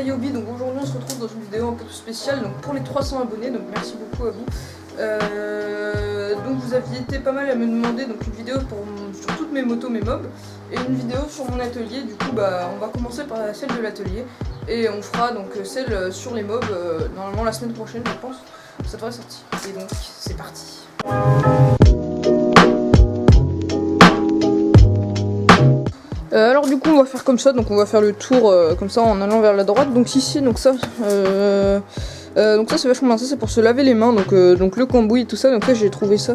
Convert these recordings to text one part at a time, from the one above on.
Yobi, donc aujourd'hui on se retrouve dans une vidéo un peu spéciale donc pour les 300 abonnés, donc merci beaucoup à vous. Donc vous aviez été pas mal à me demander donc une vidéo sur toutes mes motos, mes mobs, et une vidéo sur mon atelier. Du coup bah on va commencer par celle de l'atelier et on fera donc celle sur les mobs normalement la semaine prochaine je pense, ça devrait sortir. Et donc c'est parti. Alors du coup on va faire comme ça, donc on va faire le tour comme ça en allant vers la droite. Donc ici, donc ça c'est vachement bien, ça c'est pour se laver les mains, donc le cambouis et tout ça. Donc là j'ai trouvé ça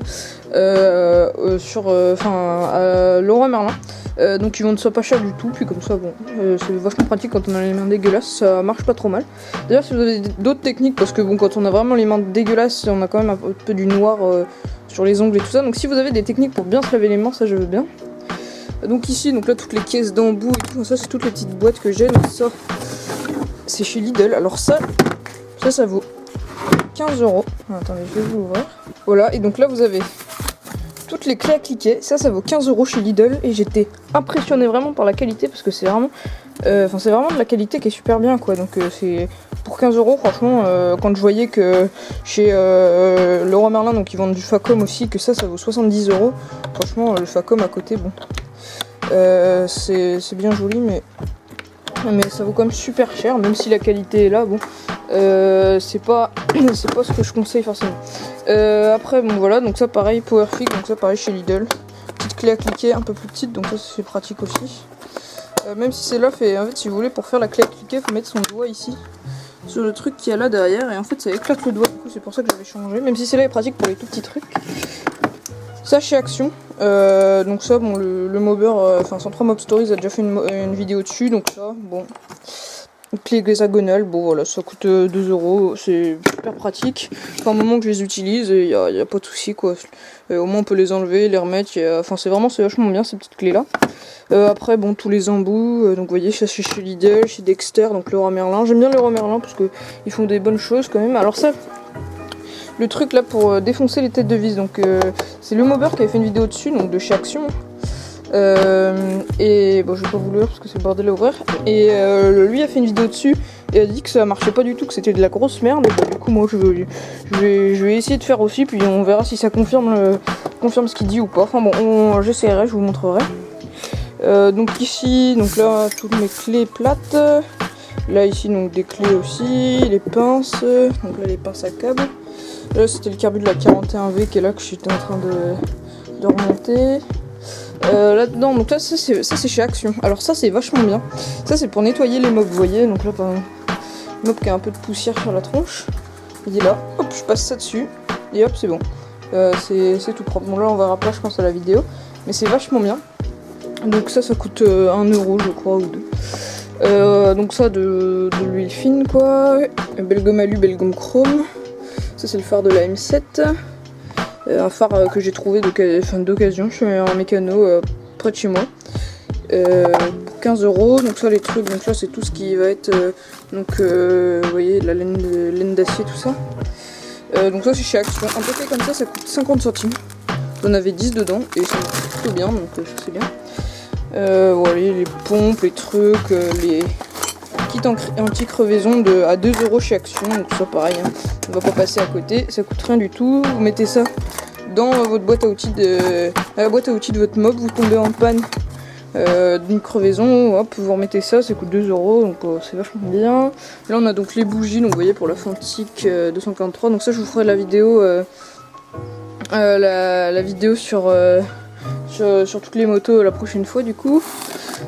sur à Leroy Merlin, donc ils vendent ça pas cher du tout, puis comme ça bon c'est vachement pratique quand on a les mains dégueulasses, ça marche pas trop mal. D'ailleurs si vous avez d'autres techniques, parce que bon quand on a vraiment les mains dégueulasses on a quand même un peu du noir sur les ongles et tout ça, donc si vous avez des techniques pour bien se laver les mains, ça je veux bien. Donc ici, donc là toutes les caisses d'embout et tout, ça c'est toutes les petites boîtes que j'ai, donc ça c'est chez Lidl. Alors ça vaut 15 €. Attendez, je vais vous l'ouvrir. Voilà, et donc là vous avez toutes les clés à cliquer, ça vaut 15 € chez Lidl, et j'étais impressionné vraiment par la qualité, parce que c'est vraiment c'est vraiment de la qualité qui est super bien quoi. Donc c'est pour 15 € franchement, quand je voyais que chez Leroy Merlin donc ils vendent du Facom aussi, que ça vaut 70 €, franchement le Facom à côté bon. C'est bien joli, mais ça vaut quand même super cher, même si la qualité est là. Bon, c'est pas ce que je conseille forcément. Après, bon voilà, donc ça pareil, Powerfix, donc ça pareil chez Lidl. Petite clé à cliquer, un peu plus petite, donc ça c'est pratique aussi. Même si c'est là, en fait, si vous voulez, pour faire la clé à cliquer, faut mettre son doigt ici sur le truc qu'il y a là derrière, et en fait ça éclate le doigt. Du coup, c'est pour ça que j'avais changé. Même si c'est là est pratique pour les tout petits trucs. Ça chez Action, donc ça bon le mobber, 103 Mob Stories a déjà fait une vidéo dessus, donc ça bon. Une clé hexagonale, bon voilà, ça coûte 2 €, c'est super pratique. Enfin, au moment que je les utilise, il y a pas de souci quoi. Au moins on peut les enlever, les remettre, c'est vachement bien ces petites clés là. Après bon tous les embouts, donc vous voyez ça c'est chez Lidl, chez Dexter, donc Leroy Merlin. J'aime bien Leroy Merlin parce que ils font des bonnes choses quand même. Alors ça, le truc là pour défoncer les têtes de vis, donc c'est le mobber qui avait fait une vidéo dessus, donc de chez Action. Et bon je vais pas vous le lire parce que c'est le bordel à ouvrir. Et lui a fait une vidéo dessus et a dit que ça marchait pas du tout, que c'était de la grosse merde. Et bah, du coup moi je vais essayer de faire aussi, puis on verra si ça confirme ce qu'il dit ou pas. Enfin bon j'essaierai, je vous montrerai. Donc ici, donc là toutes mes clés plates. Là ici donc des clés aussi, les pinces, donc là les pinces à câble. Là c'était le carbu de la 41V qui est là que j'étais en train de remonter. Là-dedans, donc là ça c'est chez Action. Alors ça c'est vachement bien. Ça c'est pour nettoyer les mobs, vous voyez. Donc là par exemple, mob qui a un peu de poussière sur la tronche. Il est là, hop je passe ça dessus et hop c'est bon. C'est tout propre. Bon là on verra pas je pense à la vidéo, mais c'est vachement bien. Donc ça coûte 1 € je crois ou 2. Donc ça de l'huile fine quoi. Belgomme alu, belgomme chrome. Ça c'est le phare de la M7. Un phare que j'ai trouvé d'occasion chez un mécano près de chez moi. Pour 15 €. Donc ça les trucs, donc là c'est tout ce qui va être vous voyez la laine d'acier tout ça. Donc ça c'est chez Action. Un paquet comme ça coûte 50 centimes. J'en avais 10 dedans et ça me coûte plutôt bien, donc ça c'est bien. Voilà les pompes, les trucs, les kits anti-crevaison à 2 € chez Action, donc ça pareil, hein. On va pas passer à côté, ça coûte rien du tout. Vous mettez ça dans votre boîte à outils la boîte à outils de votre mob, vous tombez en panne d'une crevaison, hop, vous remettez ça coûte 2 €, donc c'est vachement bien. Là on a donc les bougies, donc vous voyez pour la Fantique 243, donc ça je vous ferai la vidéo la vidéo sur toutes les motos la prochaine fois du coup.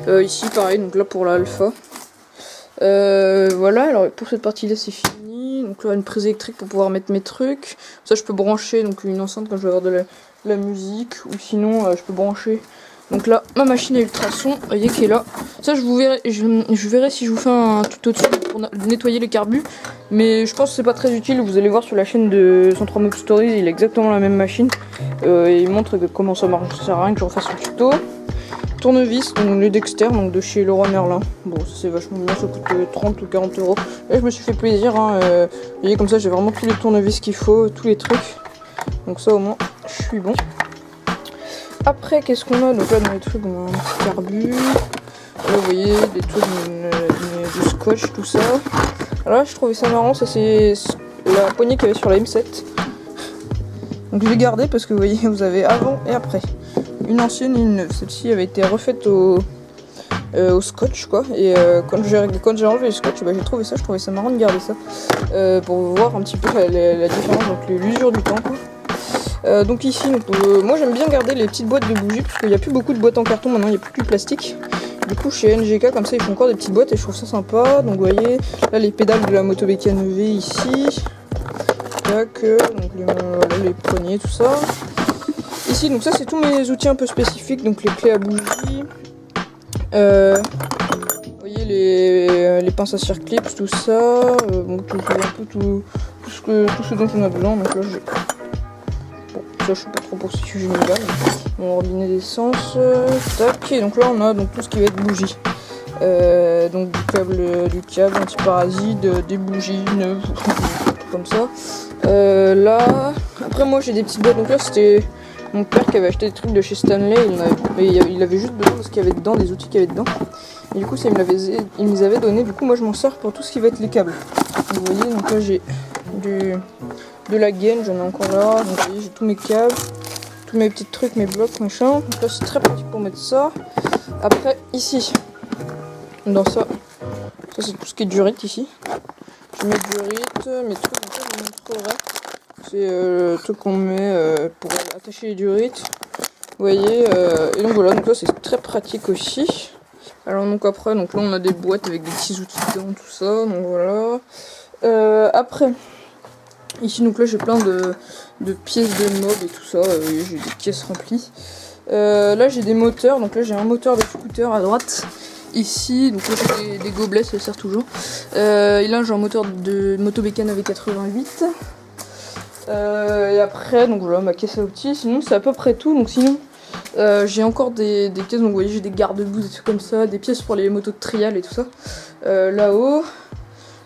Ici pareil, donc là pour la Alpha. Voilà, alors pour cette partie là c'est fini. Donc là une prise électrique pour pouvoir mettre mes trucs. Ça je peux brancher donc une enceinte quand je vais avoir de la musique, ou sinon je peux brancher donc là ma machine à ultrason, vous voyez qui est là. Ça je verrai si je vous fais un tuto dessus pour nettoyer les carbus, mais je pense que c'est pas très utile. Vous allez voir sur la chaîne de 103 Mob Stories, il a exactement la même machine et il montre comment ça marche. Ça sert à rien que je refasse le tuto. tournevis, donc les Dexter, donc de chez Leroy Merlin. Bon, ça c'est vachement bien, ça coûte 30 ou 40 euros. Là je me suis fait plaisir, hein, vous voyez comme ça j'ai vraiment tous les tournevis qu'il faut, tous les trucs. Donc ça au moins je suis bon. Après qu'est-ce qu'on a? Donc là dans les trucs on a un petit carbu. Là vous voyez des trucs du scotch, tout ça. Là je trouvais ça marrant, ça c'est la poignée qu'il y avait sur la M7. Donc je l'ai gardé parce que vous voyez vous avez avant et après. Une ancienne et une neuve. Celle-ci avait été refaite au scotch quoi. Et quand j'ai enlevé le scotch, bah, j'ai trouvé ça, je trouvais ça marrant de garder ça. Pour voir un petit peu la différence, donc l'usure du temps quoi. Donc ici, moi j'aime bien garder les petites boîtes de bougies parce qu'il n'y a plus beaucoup de boîtes en carton maintenant, il n'y a plus que du plastique. Du coup chez NGK comme ça ils font encore des petites boîtes et je trouve ça sympa. Donc vous voyez là les pédales de la Moto Bécane EV ici. Tac, donc les poignées, tout ça. Ici donc ça c'est tous mes outils un peu spécifiques, donc les clés à bougie. Vous voyez les pinces à cire clips, tout ça. Bon, tout ce dont on a besoin. Donc là j'ai. Bon, ça je sais pas trop pour ce sujet général. Mon robinet d'essence. Tac. Et donc là on a donc tout ce qui va être bougie. Donc du câble anti-parasite, des bougies neuves, comme ça. Là, après moi j'ai des petites boîtes, donc là c'était mon père qui avait acheté des trucs de chez Stanley, il avait juste besoin de ce qu'il y avait dedans, des outils qu'il y avait dedans. Et du coup ça il me les avait donné, du coup moi je m'en sers pour tout ce qui va être les câbles. Vous voyez, donc là j'ai de la gaine, j'en ai encore là, donc vous voyez j'ai tous mes câbles, tous mes petits trucs, mes blocs, machin. Donc là c'est très pratique pour mettre ça. Après ici, dans ça c'est tout ce qui est durite ici. Je mets durite, mes trucs, donc ça je vous montrerai. C'est le truc qu'on met pour attacher les durites. Vous voyez, et donc voilà, donc là c'est très pratique aussi. Alors donc après, donc là on a des boîtes avec des petits outils dedans, tout ça, donc voilà. Après, ici donc là j'ai plein de pièces de mob et tout ça, j'ai des pièces remplies. Là j'ai des moteurs, donc là j'ai un moteur de scooter à droite. Ici, donc là j'ai des gobelets, ça sert toujours. Et là j'ai un moteur de Moto Bécane AV88. Et après, donc voilà ma caisse à outils. Sinon c'est à peu près tout. Donc sinon j'ai encore des caisses, donc vous voyez j'ai des garde-boue, des trucs comme ça, des pièces pour les motos de trial et tout ça. Là-haut.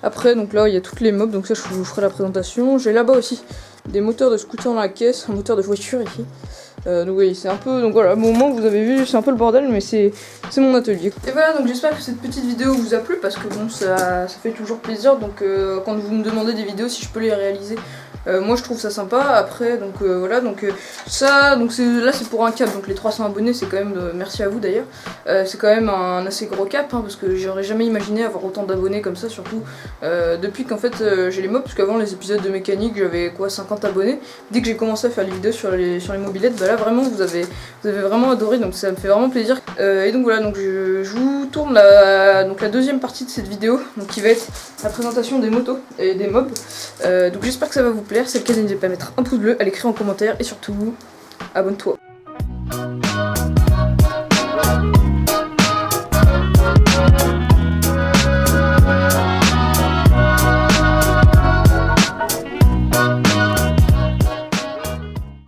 Après donc là il y a toutes les mobs, donc ça je vous ferai la présentation. J'ai là-bas aussi des moteurs de scooter dans la caisse, un moteur de voiture ici. Donc oui, c'est un peu, donc voilà, au moment où vous avez vu, c'est un peu le bordel, mais c'est mon atelier. Et voilà, donc j'espère que cette petite vidéo vous a plu, parce que bon, ça fait toujours plaisir, donc quand vous me demandez des vidéos, si je peux les réaliser, moi je trouve ça sympa. Après, donc voilà, donc ça, donc là c'est pour un cap, donc les 300 abonnés, c'est quand même, merci à vous d'ailleurs, c'est quand même un assez gros cap, hein, parce que j'aurais jamais imaginé avoir autant d'abonnés comme ça, surtout depuis qu'en fait j'ai les mobs, parce qu'avant les épisodes de mécanique, j'avais quoi, 50 abonnés. Dès que j'ai commencé à faire les vidéos sur les mobilettes, bah là vraiment vous avez vraiment adoré, donc ça me fait vraiment plaisir. Et donc voilà, donc je vous tourne la deuxième partie de cette vidéo, donc qui va être la présentation des motos et des mobs. Donc j'espère que ça va vous plaire. Si c'est le cas, n'hésitez pas à mettre un pouce bleu, à l'écrire en commentaire et surtout abonne-toi.